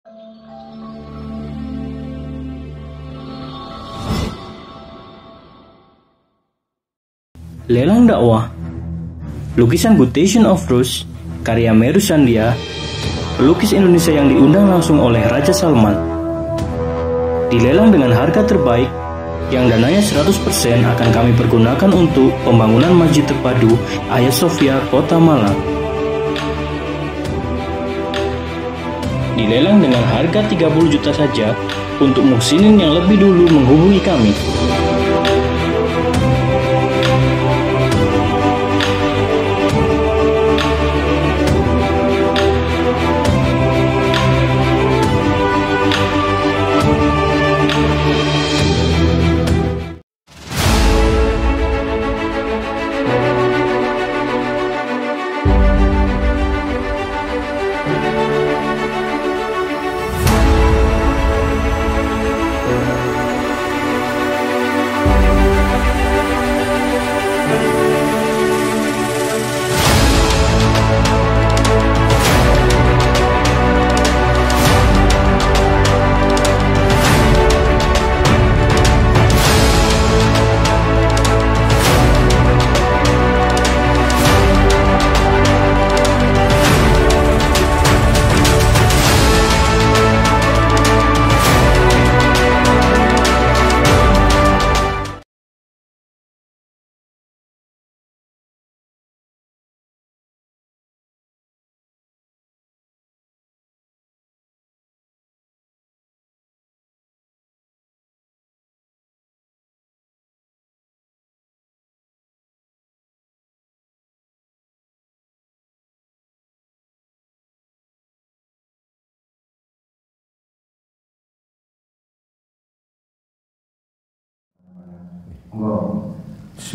Lelang dakwah. Lukisan Quotation of Rose karya Meru Sandia, pelukis Indonesia yang diundang langsung oleh Raja Salman. Dilelang dengan harga terbaik yang dananya 100% akan kami pergunakan untuk pembangunan Masjid Terpadu Hagia Sophia, Kota Malang. Dilelang dengan harga 30 juta saja untuk muhsinin yang lebih dulu menghubungi kami.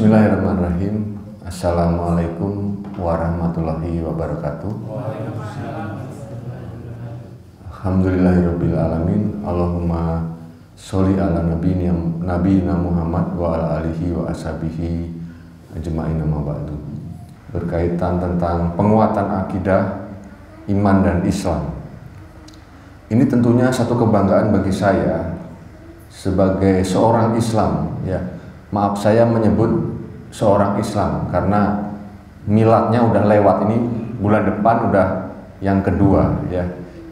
Bismillahirrahmanirrahim. Assalamualaikum warahmatullahi wabarakatuh. Alhamdulillahirabbil alamin. Allahumma sholli ala nabiyina Muhammad wa ala alihi wa ashabihi ajma'in, amma ba'du. Berkaitan tentang penguatan akidah, iman dan Islam. Ini tentunya satu kebanggaan bagi saya sebagai seorang Islam, ya. Maaf saya menyebut seorang Islam karena miladnya udah lewat, ini bulan depan udah yang kedua, ya.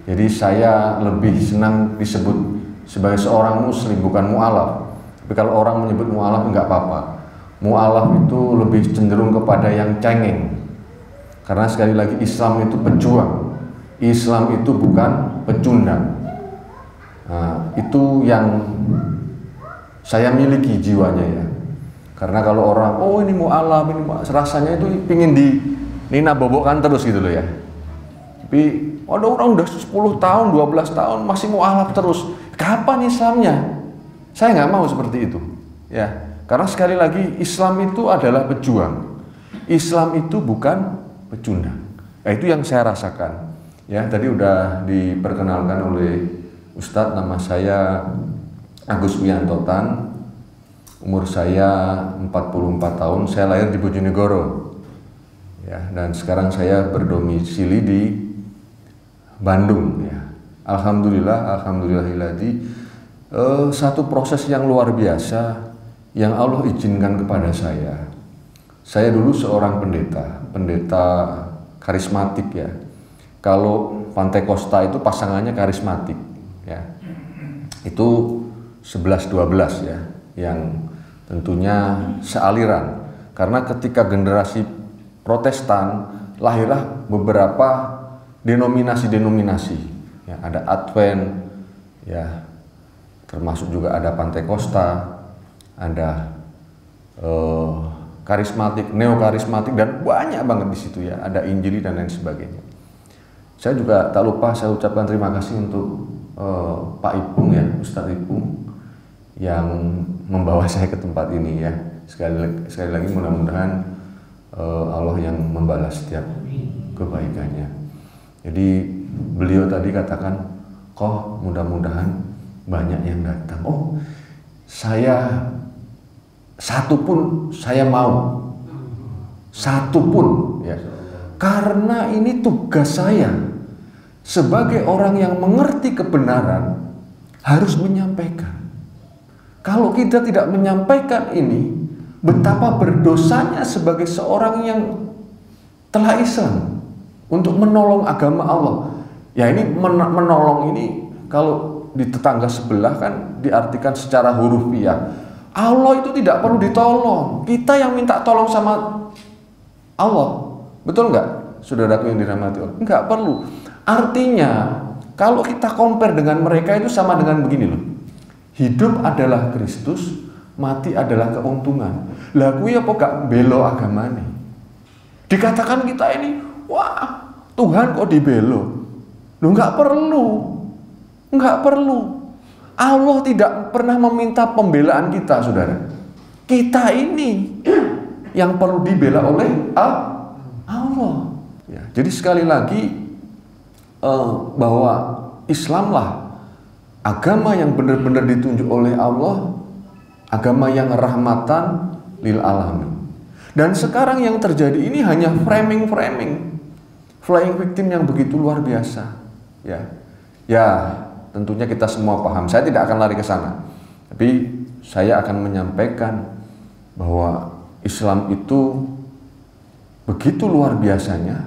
Jadi saya lebih senang disebut sebagai seorang muslim, bukan mu'alaf. Tapi kalau orang menyebut mu'alaf enggak apa-apa. Mu'alaf itu lebih cenderung kepada yang cengeng. Karena sekali lagi Islam itu pejuang. Islam itu bukan pecundang. Nah, itu yang saya miliki jiwanya, ya. Karena kalau orang, oh ini mu'alaf, ini rasanya itu pingin di nina bobokkan terus gitu loh, ya. Tapi ada orang udah 10 tahun, 12 tahun masih mu'alaf terus. Kapan Islamnya? Saya nggak mau seperti itu, ya. Karena sekali lagi Islam itu adalah pejuang. Islam itu bukan pecundang. Nah, itu yang saya rasakan. Ya, tadi udah diperkenalkan oleh Ustadz, nama saya Agus Wiantotan. Umur saya 44 tahun, saya lahir di Bojonegoro, ya, dan sekarang saya berdomisili di Bandung, ya. Alhamdulillahilladzi, satu proses yang luar biasa yang Allah izinkan kepada saya. Saya dulu seorang pendeta karismatik, ya. Kalau Pantai Kosta itu pasangannya karismatik, ya. Itu 11-12, ya, yang tentunya sealiran. Karena ketika generasi Protestan lahirlah beberapa denominasi-denominasi, ya, ada Advent, ya, termasuk juga ada Pantai Kosta, ada karismatik, neokarismatik, dan banyak banget di situ, ya, ada Injili dan lain sebagainya. Saya juga tak lupa saya ucapkan terima kasih untuk Pak Ipung, ya, Ustadz Ipung, yang membawa saya ke tempat ini, ya. Sekali lagi mudah-mudahan Allah yang membalas setiap kebaikannya. Jadi beliau tadi katakan, kok mudah-mudahan banyak yang datang. Oh, saya satu pun saya mau, satu pun, ya. Karena ini tugas saya. sebagai orang yang mengerti kebenaran harus menyampaikan. Kalau kita tidak menyampaikan ini, betapa berdosanya sebagai seorang yang telah Islam untuk menolong agama Allah. Ya, ini menolong ini kalau di tetangga sebelah kan diartikan secara hurufiah. Allah itu tidak perlu ditolong, kita yang minta tolong sama Allah. Betul nggak, saudaraku yang dirahmati Allah? Nggak perlu. Artinya, kalau kita compare dengan mereka itu sama dengan begini loh. Hidup adalah Kristus, mati adalah keuntungan. Lah kuwi apa gak belo agamane? Dikatakan kita ini, wah, Tuhan kok dibelo? Loh, nggak perlu. Nggak perlu. Allah tidak pernah meminta pembelaan kita, saudara. Kita ini yang perlu dibela oleh Allah. Ya, jadi sekali lagi, bahwa Islamlah agama yang benar-benar ditunjuk oleh Allah, agama yang rahmatan lil alamin. Dan sekarang yang terjadi ini hanya framing flying victim yang begitu luar biasa. Ya, tentunya kita semua paham. Saya tidak akan lari ke sana, tapi saya akan menyampaikan bahwa Islam itu begitu luar biasanya,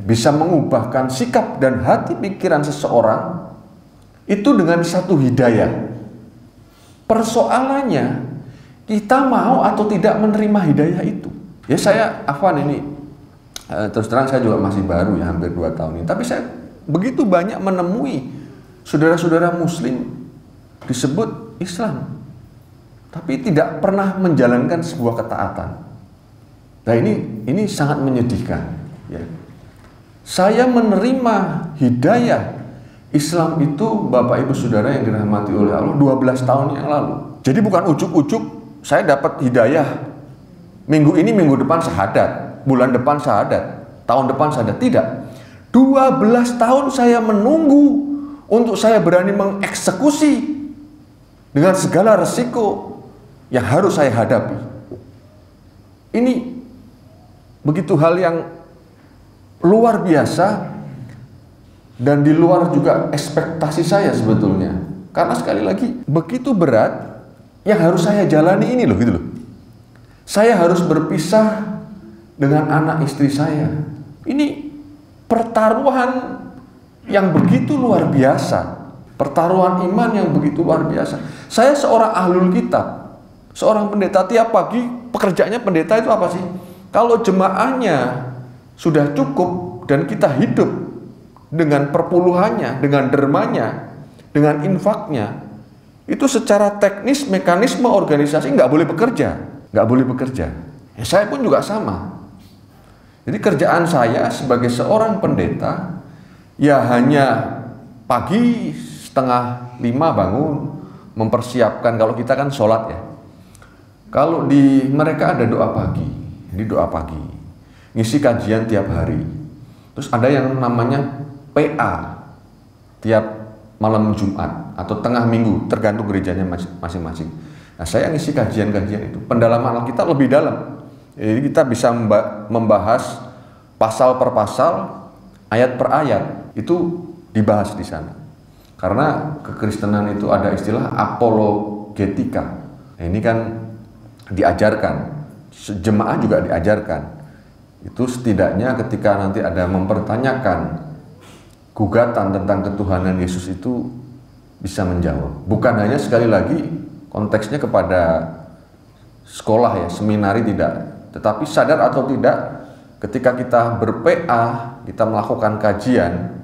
bisa mengubahkan sikap dan hati pikiran seseorang itu dengan satu hidayah. Persoalannya, kita mau atau tidak menerima hidayah itu. Ya, saya ini terus terang saya juga masih baru ya, hampir 2 tahun ini. Tapi saya begitu banyak menemui saudara-saudara muslim disebut Islam, tapi tidak pernah menjalankan sebuah ketaatan. Nah, ini sangat menyedihkan ya. Saya menerima hidayah Islam itu, Bapak Ibu Saudara yang dirahmati oleh Allah, 12 tahun yang lalu. Jadi bukan ujuk-ujuk saya dapat hidayah minggu ini, minggu depan syahadat, bulan depan syahadat, tahun depan syahadat. Tidak. 12 tahun saya menunggu untuk saya berani mengeksekusi dengan segala resiko yang harus saya hadapi. Ini begitu hal yang luar biasa dan di luar juga ekspektasi saya sebetulnya. Karena sekali lagi begitu berat yang harus saya jalani ini loh, gitu loh. Saya harus berpisah dengan anak istri saya. Ini pertaruhan yang begitu luar biasa. Pertaruhan iman yang begitu luar biasa. Saya seorang ahlul kitab, seorang pendeta. Tiap pagi pekerjaannya pendeta itu apa sih? Kalau jemaahnya sudah cukup dan kita hidup dengan perpuluhannya, dengan dermanya, dengan infaknya, itu secara teknis mekanisme organisasi nggak boleh bekerja. Ya, saya pun juga sama. Jadi kerjaan saya sebagai seorang pendeta ya hanya pagi 4:30 bangun, mempersiapkan, kalau kita kan sholat ya. Kalau di mereka ada doa pagi, ini doa pagi, ngisi kajian tiap hari. Terus ada yang namanya PA tiap malam Jumat atau tengah minggu, tergantung gerejanya masing-masing. Nah, saya ngisi kajian-kajian itu, pendalaman Alkitab lebih dalam. Jadi kita bisa membahas pasal per pasal, ayat per ayat, itu dibahas di sana. Karena kekristenan itu ada istilah apologetika. Nah, ini kan diajarkan, jemaah juga diajarkan. Itu setidaknya ketika nanti ada mempertanyakan gugatan tentang ketuhanan Yesus itu bisa menjawab. Bukan hanya sekali lagi konteksnya kepada sekolah ya, seminari tidak. Tetapi sadar atau tidak, ketika kita ber-PA, kita melakukan kajian,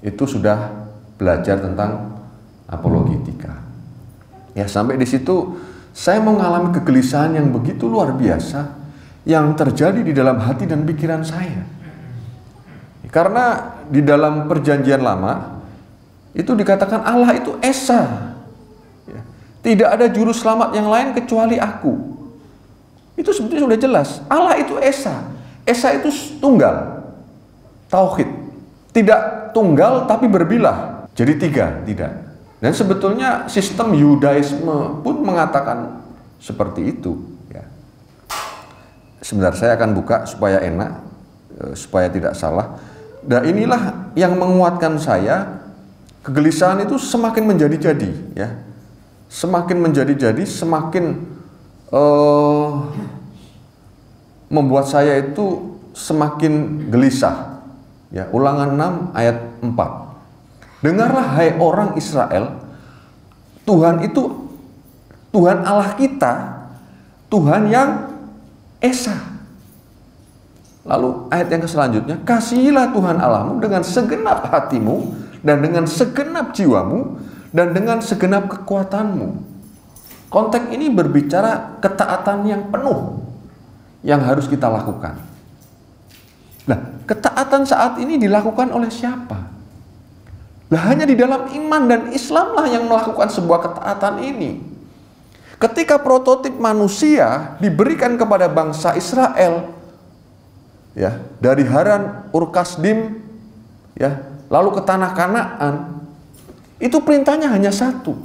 itu sudah belajar tentang apologetika. Ya, sampai di situ saya mengalami kegelisahan yang begitu luar biasa yang terjadi di dalam hati dan pikiran saya. Karena di dalam perjanjian lama itu dikatakan Allah itu Esa. Tidak ada juru selamat yang lain kecuali aku. Itu sebetulnya sudah jelas. Allah itu Esa. Esa itu tunggal. Tauhid. Tidak tunggal tapi berbilah. Jadi 3, tidak. Dan sebetulnya sistem Yudaisme pun mengatakan seperti itu. Sebentar, saya akan buka supaya enak, supaya tidak salah. Dan inilah yang menguatkan saya, kegelisahan itu semakin menjadi-jadi, ya. Semakin menjadi-jadi, semakin membuat saya itu semakin gelisah. Ya, Ulangan 6 ayat 4. Dengarlah hai orang Israel, Tuhan itu Tuhan Allah kita, Tuhan yang esa. Lalu ayat yang selanjutnya, kasihilah Tuhan Allahmu dengan segenap hatimu dan dengan segenap jiwamu dan dengan segenap kekuatanmu. Konteks ini berbicara ketaatan yang penuh yang harus kita lakukan. Nah, ketaatan saat ini dilakukan oleh siapa? Nah, hanya di dalam iman dan Islamlah yang melakukan sebuah ketaatan ini. Ketika prototip manusia diberikan kepada bangsa Israel, ya, dari Haran, Ur-Kasdim, ya, lalu ke tanah Kanaan, itu perintahnya hanya satu.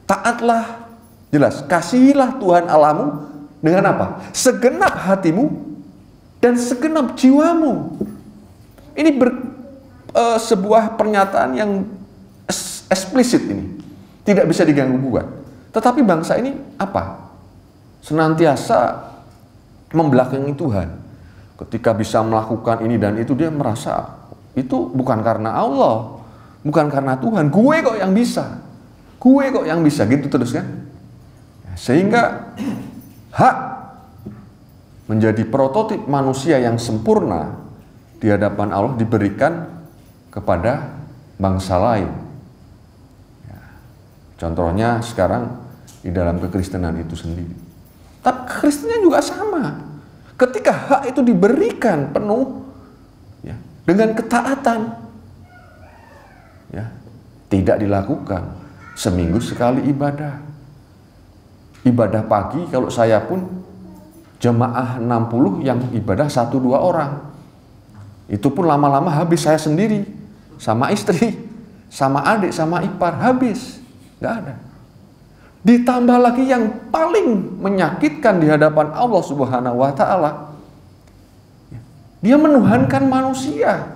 Taatlah, jelas, kasihilah Tuhan Allahmu dengan apa? Segenap hatimu dan segenap jiwamu. Ini sebuah pernyataan yang eksplisit ini. Tidak bisa diganggu gugat. Tetapi bangsa ini apa? Senantiasa membelakangi Tuhan. Ketika bisa melakukan ini dan itu, dia merasa itu bukan karena Allah, bukan karena Tuhan. Gue kok yang bisa. Gue kok yang bisa, gitu terus kan. Sehingga hak menjadi prototip manusia yang sempurna di hadapan Allah diberikan kepada bangsa lain. Ya. Contohnya sekarang di dalam kekristenan itu sendiri. Tapi kekristenan juga sama. Ketika hak itu diberikan penuh, ya, dengan ketaatan, ya, tidak dilakukan. Seminggu sekali ibadah. Ibadah pagi, kalau saya pun jemaah 60 yang ibadah 1-2 orang. Itu pun lama-lama habis, saya sendiri, sama istri, sama adik, sama ipar, habis. Nggak ada. Ditambah lagi yang paling menyakitkan di hadapan Allah Subhanahu wa Ta'ala, dia menuhankan manusia,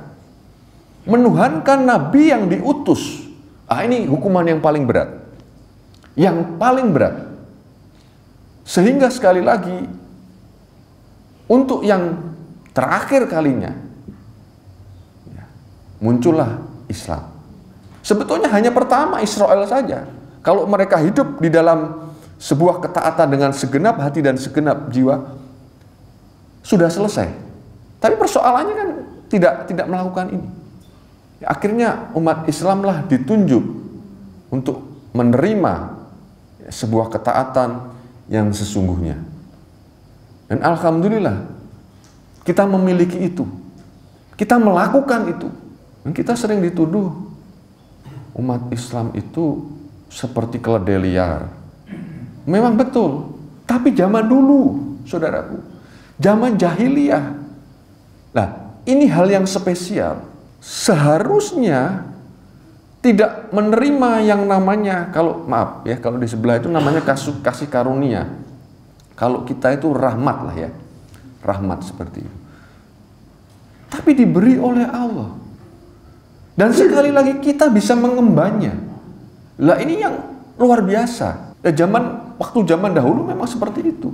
menuhankan nabi yang diutus. Ini hukuman yang paling berat, yang paling berat. Sehingga sekali lagi, untuk yang terakhir kalinya, ya, muncullah Islam. Sebetulnya hanya pertama Israel saja. Kalau mereka hidup di dalam sebuah ketaatan dengan segenap hati dan segenap jiwa, sudah selesai. Tapi persoalannya kan tidak melakukan ini. Akhirnya umat Islamlah ditunjuk untuk menerima sebuah ketaatan yang sesungguhnya. Dan alhamdulillah kita memiliki itu. Kita melakukan itu. Dan kita sering dituduh umat Islam itu seperti keledai liar. Memang betul. Tapi zaman dulu, saudaraku, zaman jahiliyah. Nah, ini hal yang spesial. Seharusnya tidak menerima yang namanya, kalau maaf ya, kalau di sebelah itu namanya kasih karunia. Kalau kita itu rahmat lah ya, rahmat seperti itu. Tapi diberi oleh Allah. Dan sekali lagi kita bisa mengembannya. Lah ini yang luar biasa. Waktu zaman dahulu memang seperti itu.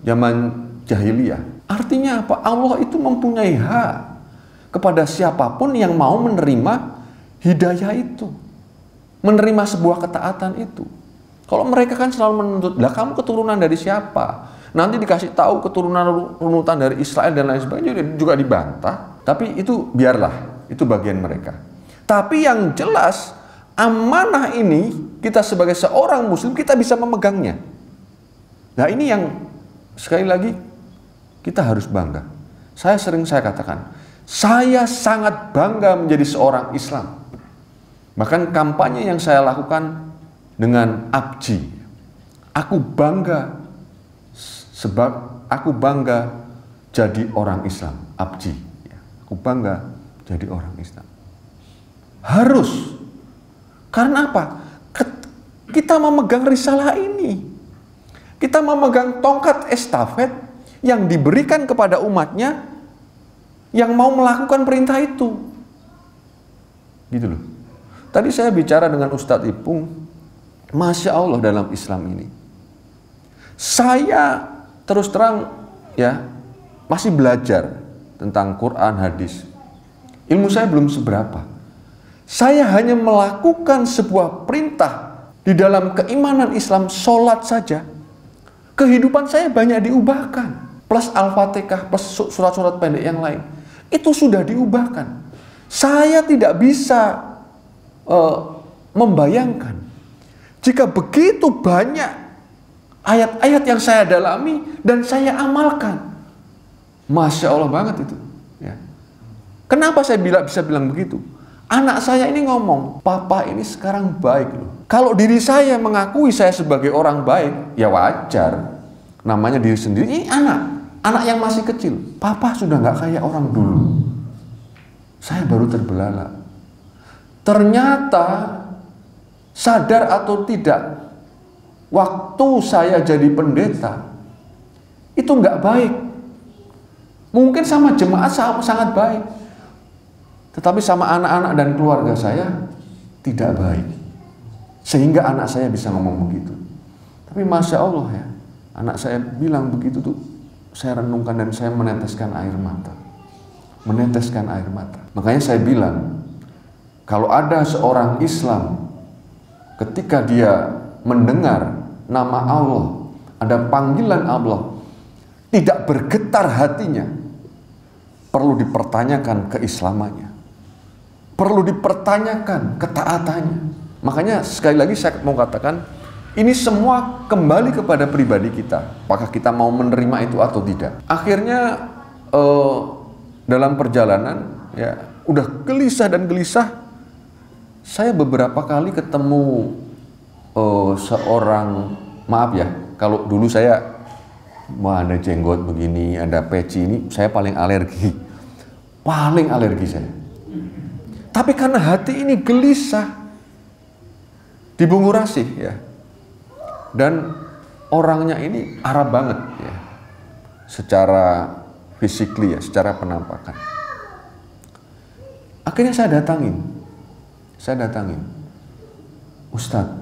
Zaman jahiliyah. Artinya apa? Allah itu mempunyai hak kepada siapapun yang mau menerima hidayah itu, menerima sebuah ketaatan itu. Kalau mereka kan selalu menuntut, lah kamu keturunan dari siapa? Nanti dikasih tahu keturunan runutan dari Israel dan lain sebagainya juga dibantah. Tapi itu biarlah, itu bagian mereka. Tapi yang jelas, amanah ini kita sebagai seorang muslim kita bisa memegangnya. Nah ini yang sekali lagi kita harus bangga. Saya katakan, saya sangat bangga menjadi seorang Islam. Bahkan kampanye yang saya lakukan dengan abji. Aku bangga sebab aku bangga jadi orang Islam. Abji. Aku bangga jadi orang Islam. Harus. Karena apa? Kita memegang risalah ini. Kita memegang tongkat estafet yang diberikan kepada umatnya yang mau melakukan perintah itu. Gitu loh. Tadi saya bicara dengan Ustadz Ipung, Masya Allah dalam Islam ini. Saya terus terang ya masih belajar tentang Quran, hadis. Ilmu saya belum seberapa. Saya hanya melakukan sebuah perintah di dalam keimanan Islam, sholat saja. Kehidupan saya banyak diubahkan. Plus Al-Fatihah, plus surat-surat pendek yang lain. Itu sudah diubahkan. Saya tidak bisa membayangkan jika begitu banyak ayat-ayat yang saya dalami dan saya amalkan. Masya Allah banget itu. Ya. Kenapa saya bisa bilang begitu? Anak saya ini ngomong, papa ini sekarang baik loh. Kalau diri saya mengakui saya sebagai orang baik, ya wajar. Namanya diri sendiri, ini anak yang masih kecil. Papa sudah nggak kayak orang dulu. Saya baru terbelalak. Ternyata sadar atau tidak, waktu saya jadi pendeta itu nggak baik. Mungkin sama jemaat sangat baik, tetapi sama anak-anak dan keluarga saya tidak baik. Sehingga anak saya bisa ngomong begitu. Tapi Masya Allah ya, anak saya bilang begitu tuh, saya renungkan dan saya meneteskan air mata. Meneteskan air mata. Makanya saya bilang, kalau ada seorang Islam ketika dia mendengar nama Allah, ada panggilan Allah, tidak bergetar hatinya, perlu dipertanyakan keislamannya, perlu dipertanyakan ketaatannya. Makanya sekali lagi saya mau katakan, ini semua kembali kepada pribadi kita, apakah kita mau menerima itu atau tidak. Akhirnya dalam perjalanan ya udah gelisah dan gelisah, saya beberapa kali ketemu seorang, maaf ya, kalau dulu saya ada jenggot begini, ada peci ini, saya paling alergi saya. Tapi karena hati ini gelisah, dibungkur asih ya, dan orangnya ini Arab banget ya, secara physically ya, secara penampakan. Akhirnya saya datangin, Ustadz,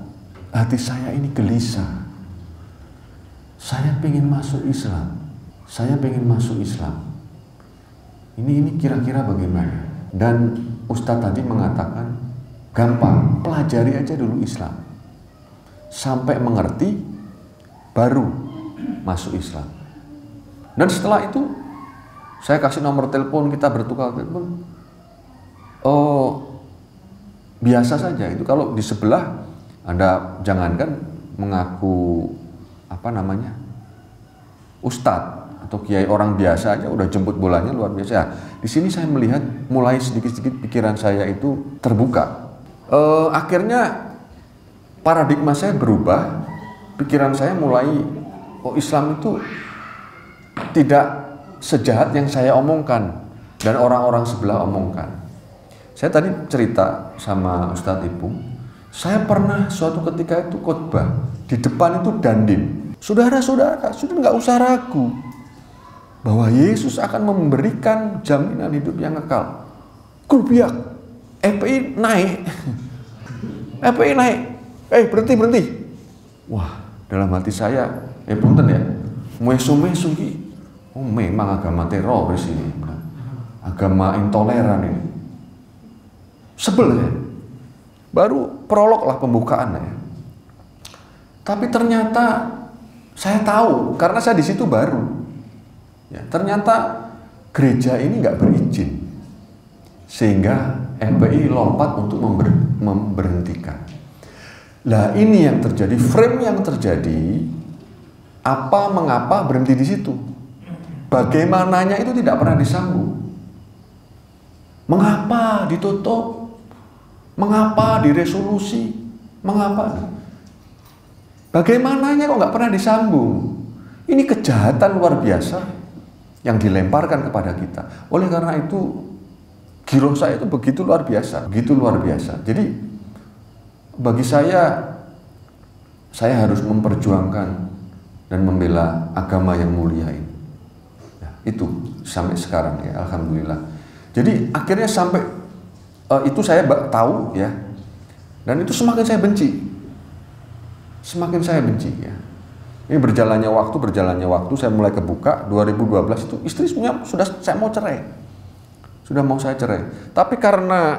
hati saya ini gelisah. Saya pengen masuk Islam. Ini kira-kira bagaimana? Dan Ustadz tadi mengatakan, gampang, pelajari aja dulu Islam. Sampai mengerti, baru masuk Islam. Dan setelah itu, saya kasih nomor telepon, kita bertukar telepon. Biasa saja itu, kalau di sebelah Anda jangankan mengaku Ustadz atau kiai, orang biasa aja udah jemput bolanya luar biasa. Ya, di sini saya melihat mulai sedikit-sedikit pikiran saya itu terbuka. Akhirnya paradigma saya berubah, pikiran saya mulai, Islam itu tidak sejahat yang saya omongkan dan orang-orang sebelah omongkan. Saya tadi cerita sama Ustadz Ipung, saya pernah suatu ketika itu khotbah, di depan itu dandim. Saudara-saudara, sudah nggak usah ragu bahwa Yesus akan memberikan jaminan hidup yang kekal. Kurbiak, FPI naik. Berhenti. Wah, dalam hati saya, punten ya, mesu-mesu ki. Memang agama teroris ini, agama intoleran ini. Sebel ya. Baru prolog lah pembukaan ya. Tapi ternyata saya tahu, karena saya di situ baru. Ya, ternyata gereja ini nggak berizin, sehingga FPI lompat untuk memberhentikan. Lah ini yang terjadi, frame yang terjadi, mengapa berhenti di situ? Bagaimananya itu tidak pernah disambung. Mengapa ditutup? Mengapa diresolusi? Mengapa? Bagaimananya kok nggak pernah disambung? Ini kejahatan luar biasa yang dilemparkan kepada kita. Oleh karena itu, giroh saya itu begitu luar biasa. Jadi, bagi saya harus memperjuangkan dan membela agama yang mulia ini. Ya, Itu sampai sekarang ya, alhamdulillah. Jadi akhirnya sampai itu saya tahu ya, dan itu semakin saya benci, ya. Ini berjalannya waktu, saya mulai kebuka. 2012 itu istri punya, sudah mau saya cerai. Tapi karena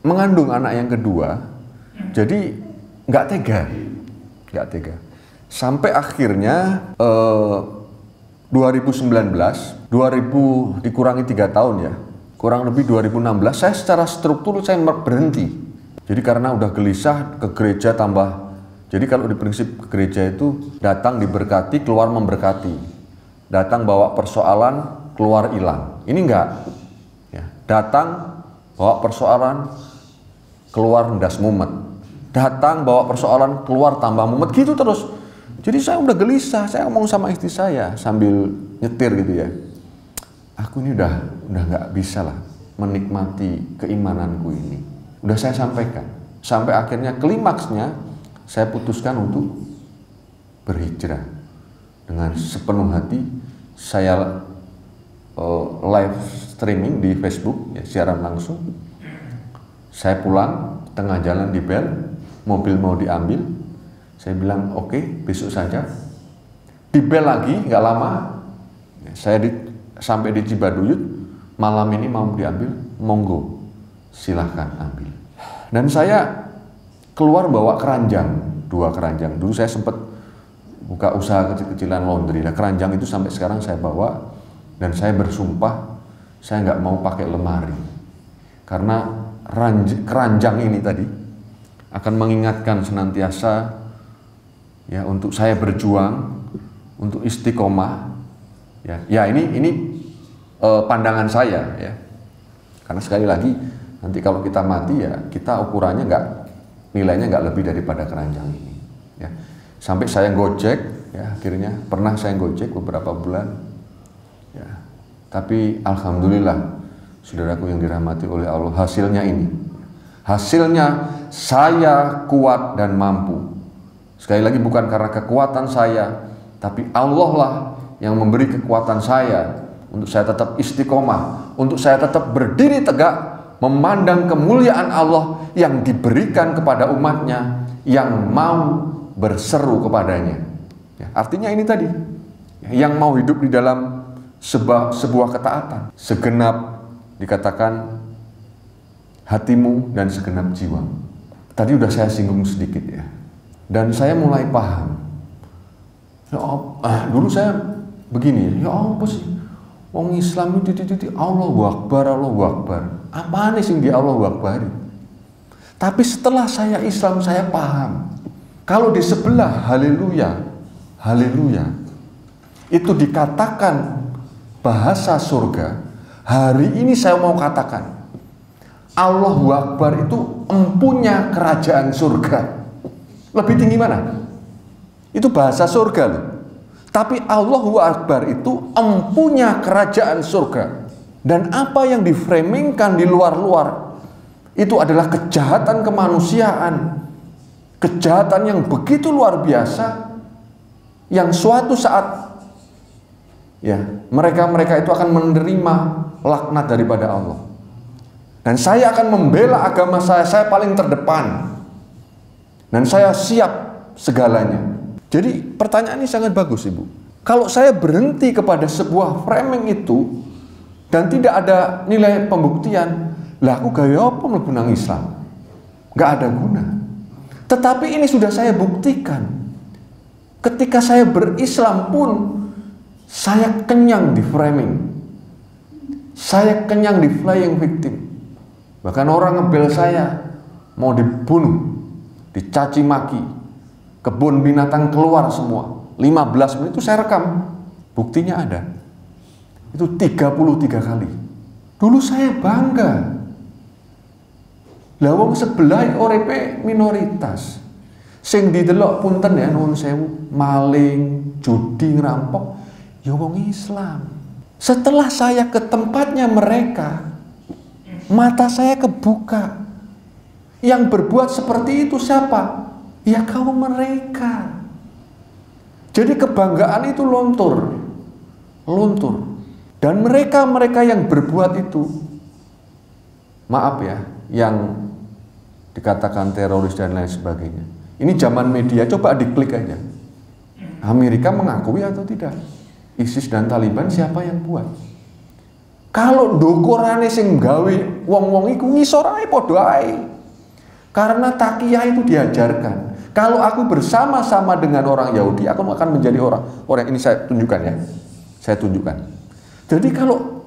mengandung anak yang kedua, jadi nggak tega. Sampai akhirnya 2019, 2000 dikurangi 3 tahun ya, kurang lebih 2016, saya secara struktur saya berhenti. Jadi karena udah gelisah, ke gereja tambah. Jadi kalau di prinsip gereja itu datang diberkati, keluar memberkati. Datang bawa persoalan, keluar hilang. Ini enggak. Ya, datang bawa persoalan, keluar ndas mumet. Datang bawa persoalan, keluar tambah mumet, gitu terus. Jadi saya udah gelisah, saya ngomong sama istri saya sambil nyetir gitu ya. Aku ini udah nggak bisa lah menikmati keimananku ini. Udah saya sampaikan. Sampai akhirnya klimaksnya saya putuskan untuk berhijrah. Dengan sepenuh hati saya live streaming di Facebook, ya, siaran langsung. Saya pulang, tengah jalan di bel, mobil mau diambil. Saya bilang oke, besok saja. Di bel lagi, nggak lama. Saya sampai di Cibaduyut, malam ini mau diambil, monggo, silahkan ambil. Dan saya keluar bawa keranjang, 2 keranjang. Dulu saya sempat buka usaha kecil-kecilan laundry. Nah, keranjang itu sampai sekarang saya bawa, dan saya bersumpah saya nggak mau pakai lemari, karena keranjang ini tadi akan mengingatkan senantiasa ya untuk saya berjuang untuk istiqomah. Ya ini pandangan saya ya. Karena sekali lagi nanti kalau kita mati ya kita ukurannya nilainya nggak lebih daripada keranjang ini. Ya. Sampai saya gojek ya, akhirnya pernah saya gojek beberapa bulan. Ya. Tapi alhamdulillah saudaraku yang dirahmati oleh Allah, hasilnya ini. Hasilnya saya kuat dan mampu. Sekali lagi bukan karena kekuatan saya, tapi Allah lah yang memberi kekuatan saya untuk saya tetap istiqomah, untuk saya tetap berdiri tegak, memandang kemuliaan Allah yang diberikan kepada umatnya yang mau berseru kepadanya. Ya, artinya ini tadi, yang mau hidup di dalam sebuah ketaatan. Segenap dikatakan hatimu dan segenap jiwa. Tadi udah saya singgung sedikit ya. Dan saya mulai paham. Dulu saya begini, ya apa sih? Wong Islam itu Allahu Akbar, Allahu Akbar. Apaan sih dia Allahu Akbar? Tapi setelah saya Islam, saya paham. Kalau di sebelah haleluya, haleluya, itu dikatakan bahasa surga. Hari ini saya mau katakan, Allahu Akbar itu empunya kerajaan surga. Lebih tinggi mana? Itu bahasa surga loh. Tapi Allahu Akbar itu empunya kerajaan surga. Dan apa yang diframingkan di luar-luar itu adalah kejahatan kemanusiaan. Kejahatan yang begitu luar biasa, yang suatu saat ya mereka itu akan menerima laknat daripada Allah. Dan saya akan membela agama saya paling terdepan. Dan saya siap segalanya. Jadi pertanyaan ini sangat bagus Ibu. Kalau saya berhenti kepada sebuah framing itu dan tidak ada nilai pembuktian, lah aku gaya apa mlebu nang Islam? Gak ada guna. Tetapi ini sudah saya buktikan. Ketika saya berislam pun saya kenyang di framing. Saya kenyang di flying victim. Bahkan orang ngebel saya mau dibunuh, dicaci maki, kebun binatang keluar semua. 15 menit itu saya rekam. Buktinya ada. Itu 33 kali. Dulu saya bangga. Lah wong sebelah orepe minoritas. Sing didelok punten ya nuwun sewu, maling, judi, ngerampok, ya wong Islam. Setelah saya ke tempatnya mereka, mata saya kebuka. Yang berbuat seperti itu siapa? Ya kaum mereka. Jadi kebanggaan itu luntur. luntur. Dan mereka yang berbuat itu, maaf ya, yang dikatakan teroris dan lain sebagainya. Ini zaman media, coba diklik aja. Amerika mengakui atau tidak? ISIS dan Taliban siapa yang buat? Kalau ndokorane sing gawe wong-wong iku ngisor ae padha ae. Karena takiyah itu diajarkan. Kalau aku bersama-sama dengan orang Yahudi, aku akan menjadi orang ini saya tunjukkan ya. Saya tunjukkan. Jadi kalau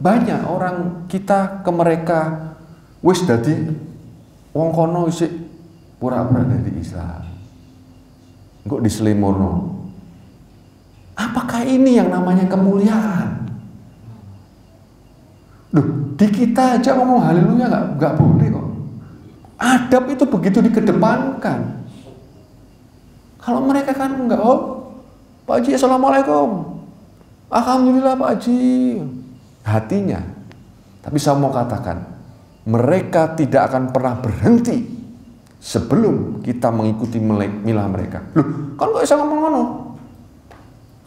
banyak orang kita ke mereka wis dadi wong kono isik pura-pura dari Islam. Kok diselimuno. Apakah ini yang namanya kemuliaan? Duh, di kita aja ngomong haleluya nggak boleh kok. Adab itu begitu dikedepankan. Kalau mereka kan enggak, oh Pak Haji assalamualaikum, alhamdulillah Pak Haji, hatinya. Tapi saya mau katakan, mereka tidak akan pernah berhenti sebelum kita mengikuti milah mereka. Loh, kan kok bisa ngomong-ngomong?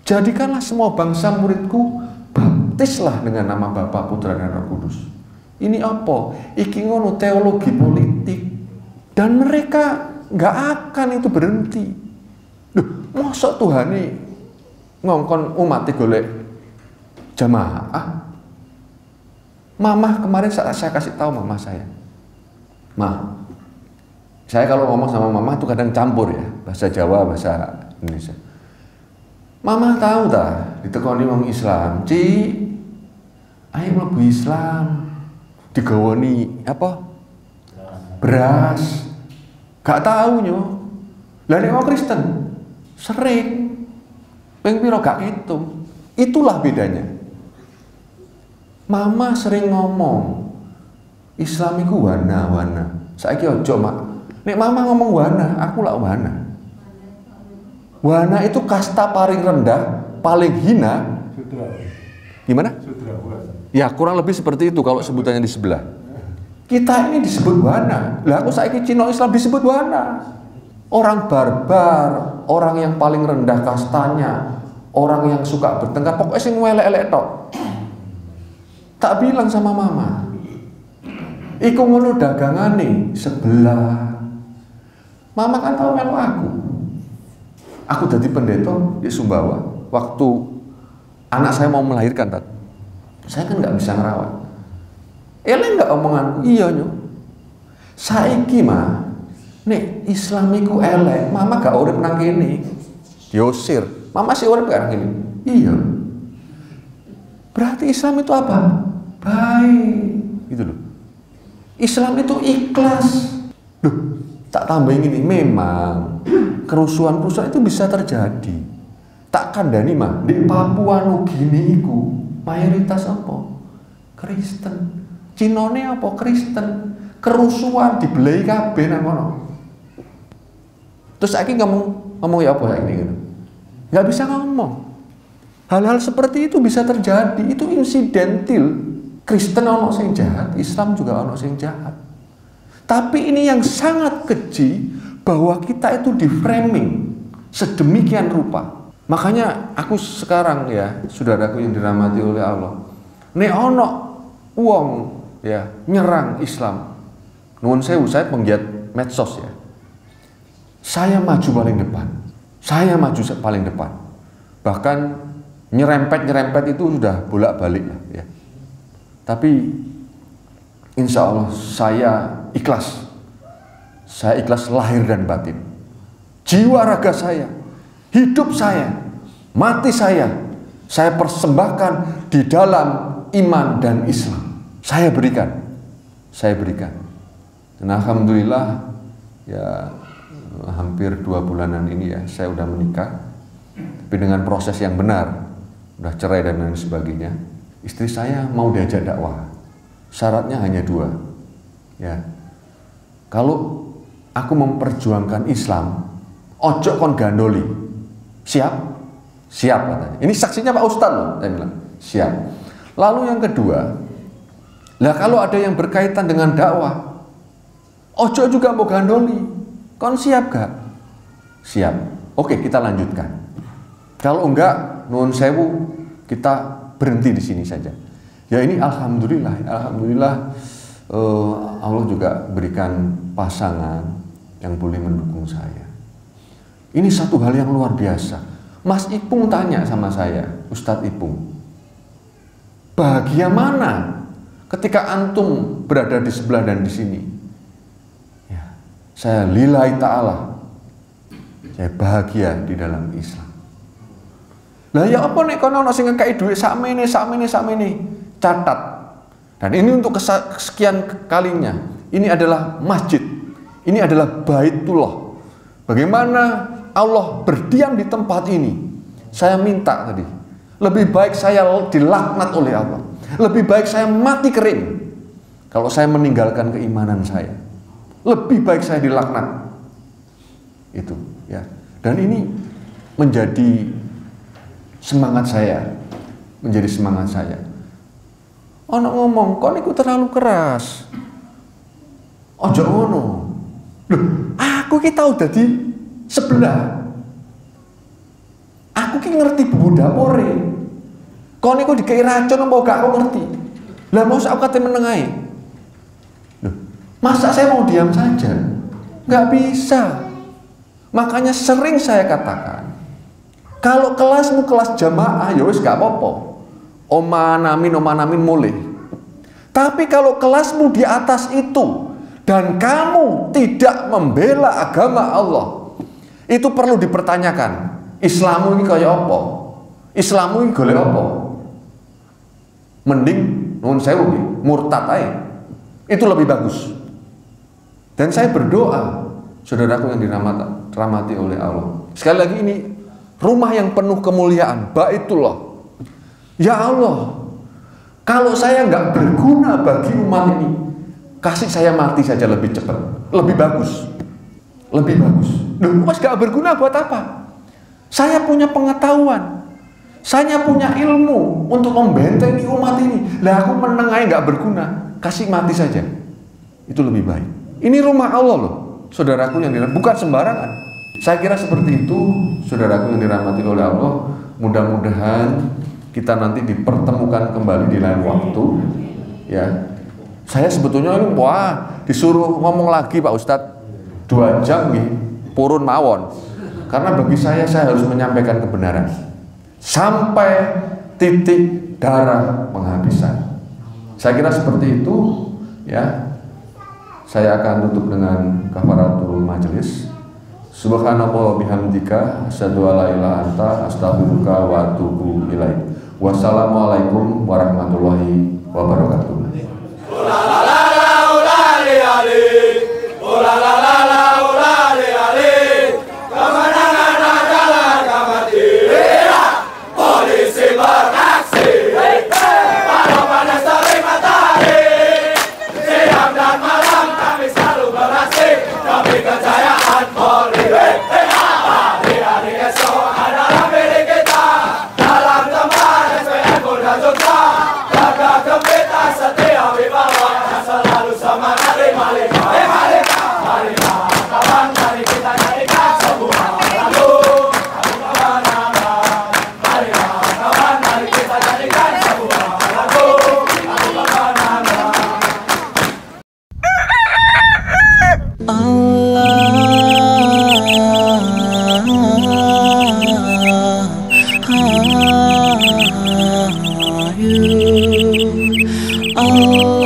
Jadikanlah semua bangsa muridku, baptislah dengan nama Bapa, Putra dan Roh Kudus. Ini apa? Iki ngono teologi politik. Dan mereka nggak akan itu berhenti. Duh, masa Tuhan ini ngongkon umatnya golek jamaah. Mama kemarin saya kasih tahu mama saya. Ma, saya kalau ngomong sama mama itu kadang campur ya, bahasa Jawa, bahasa Indonesia. Mama tahu tak, ditekoni wong Islam, Ci, ayo mlebu Islam, digawani apa? Beras. Gak tahu nyo. Lah nek wong Kristen sering ping pira gak hitung. Itulah bedanya. Mama sering ngomong Islam iku wana-wana. Saiki ojo, Mak. Nek mama ngomong wana, aku lak wana. Wana itu kasta paling rendah, paling hina. Gimana? Ya kurang lebih seperti itu kalau sebutannya di sebelah. Kita ini disebut wana. Lah aku saiki Cina Islam disebut wana. Orang barbar, orang yang paling rendah kastanya, orang yang suka bertengkar, pokoknya sing elek-elek tok. Tak bilang sama mama, iku ngono dagangane sebelah. Mama kan tahu melu aku. Aku jadi pendeta di Sumbawa. Waktu anak saya mau melahirkan, saya kan nggak bisa ngerawat. Elek nggak omonganku? Iya nyo. Saiki mah, nek Islamiku elek, mama gak urip nang kene. Diusir. Mama sih urip gak nang kene. Iya. Berarti Islam itu apa? Baik. Gitu loh. Islam itu ikhlas. Loh, tak tambahin ini, memang kerusuhan-kerusuhan itu bisa terjadi. Tak kandani mah, di Papua Nugini iku mayoritas apa? Kristen. Cinone apa? Kristen. Kerusuhan dibelai kabeh nang kono. Terus saiki ngomong ya apa saiki gitu. Enggak bisa ngomong. Hal-hal seperti itu bisa terjadi. Itu insidentil. Kristen ono sing jahat, Islam juga ono sing jahat. Tapi ini yang sangat keji bahwa kita itu di framing sedemikian rupa. Makanya aku sekarang ya, saudaraku yang dirahmati oleh Allah, nek ono wong ya nyerang Islam, nuwun sewu, saya penggiat medsos ya, saya maju paling depan, saya maju paling depan, bahkan nyerempet itu sudah bolak-balik lah ya. Tapi insya Allah saya ikhlas lahir dan batin, jiwa raga saya, hidup saya, mati saya persembahkan di dalam iman dan Islam. Saya berikan. Dan alhamdulillah ya hampir 2 bulanan ini ya saya udah menikah, tapi dengan proses yang benar, udah cerai dan lain sebagainya. Istri saya mau diajak dakwah, syaratnya hanya 2 ya. Kalau aku memperjuangkan Islam, ojo kon gandoli. Siap katanya. Ini saksinya Pak Ustadz loh, saya bilang siap. Lalu yang kedua, lah kalau ada yang berkaitan dengan dakwah, ojo juga mau gandoli. Kon siap gak? Siap. Oke, kita lanjutkan. Kalau enggak, nuwun sewu, kita berhenti di sini saja. Ya ini alhamdulillah Allah juga berikan pasangan yang boleh mendukung saya. Ini satu hal yang luar biasa. Mas Ipung tanya sama saya, Ustadz Ipung, bahagia mana ketika antum berada di sebelah dan di sini? Ya, saya lillahi ta'ala, saya bahagia di dalam Islam. Lah ya apa nek kono ana sing ngekeki dhuwit sakmene. Catat. Dan ini untuk kesekian kalinya. Ini adalah masjid. Ini adalah Baitullah. Bagaimana Allah berdiam di tempat ini? Saya minta tadi, lebih baik saya dilaknat oleh Allah. Lebih baik saya mati kering kalau saya meninggalkan keimanan saya. Lebih baik saya dilaknat. Itu ya. Dan ini menjadi semangat saya. Menjadi semangat saya. Ono ngomong, kok niku terlalu keras. Ojo ngono. Loh, aku ki tau dadi sebelah. Aku ki ngerti bumbu dapure. Kok niku dikei racun apa gak aku ngerti. Lah mau aku kate menengahi. Loh, masa saya mau diam saja? Gak bisa. Makanya sering saya katakan, kalau kelasmu kelas jamaah ya wis gak apa-apa. Oma namin mulai. Tapi kalau kelasmu di atas itu dan kamu tidak membela agama Allah, itu perlu dipertanyakan. Islammu ini kaya apa? Islammu ini golek apa? Mending nuwun sewu murtad ae. Itu lebih bagus. Dan saya berdoa, saudaraku yang dirahmati oleh Allah. Sekali lagi ini rumah yang penuh kemuliaan, Baitullah. Ya Allah, kalau saya nggak berguna bagi umat ini, kasih saya mati saja lebih cepat, lebih bagus, lebih bagus. Loh, mas nggak berguna buat apa? Saya punya pengetahuan, saya punya ilmu untuk membentengi umat ini. Lah aku menengahi nggak berguna, kasih mati saja, itu lebih baik. Ini rumah Allah loh, saudaraku yang dirahmati, bukan sembarangan. Saya kira seperti itu, saudaraku yang dirahmati oleh Allah. Mudah-mudahan kita nanti dipertemukan kembali di lain waktu, ya. Saya sebetulnya ini disuruh ngomong lagi Pak Ustadz 2 jam nih, purun mawon. Karena bagi saya harus menyampaikan kebenaran sampai titik darah penghabisan. Saya kira seperti itu, ya. Saya akan tutup dengan kafaratul majelis. Subhanallah bihamdika asyhadu an la ilaha illa anta astaghfiruka wa atubu ilaik. Wassalamualaikum warahmatullahi wabarakatuh. Kemenangan adalah kemenangan. Polisi beraksi. Walau panas terik matahari, siang dan malam kami selalu beraksi demi kejayaan Polri. Hari-hari esok adalah milik kita. Dalam tempat SPN Polda Jogja, jaga gembira setia wibawa dan selalu semangat 55. Marilah kawan, mari kita nyanyikan semua lagu. Marilah kawan, mari kita nyanyikan semua lagu. Allah